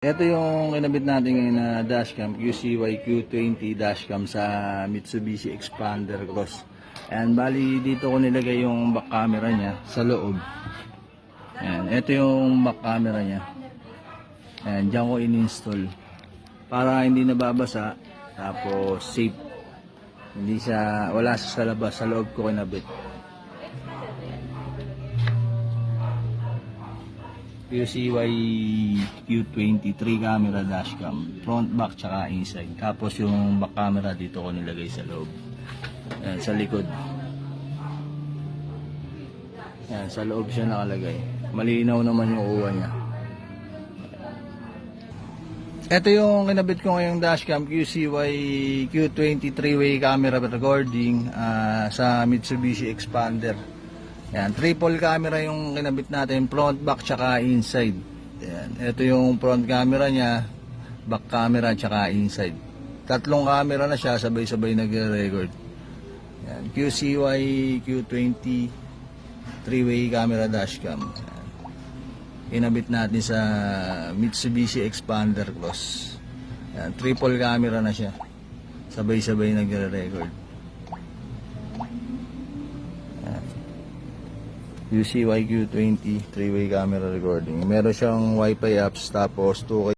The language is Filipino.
Ito yung kinabit natin ngayon na dashcam, QCY Q20 dashcam sa Mitsubishi Expander Cross. Ayan, bali dito ko nilagay yung back camera niya sa loob. Ayan, ito yung back camera niya. Ayan, dyan ko in-install. Para hindi nababasa, tapos safe. Hindi siya, wala siya sa labas, sa loob ko kinabit. QCY Q20 3 camera dashcam, front, back, tsaka inside. Tapos yung back camera dito ko nilagay sa loob. Ayan, sa likod. Ayan, sa loob siya nakalagay. Malinaw naman yung uwa niya. Ito yung kinabit ko ngayong dashcam, QCY Q20 3-way camera recording sa Mitsubishi Expander. Yan, triple camera yung kinabit natin, front, back, tsaka inside. Yan, ito yung front camera niya, back camera, tsaka inside. Tatlong camera na siya, sabay-sabay nagre-record. Yan, QCY Q20 3-way camera dashcam. Yan, kinabit natin sa Mitsubishi Expander Cross. Yan, triple camera na siya, sabay-sabay nagre-record. QCY Q20 3-way camera recording. Meron siyang Wi-Fi apps, tapos 2K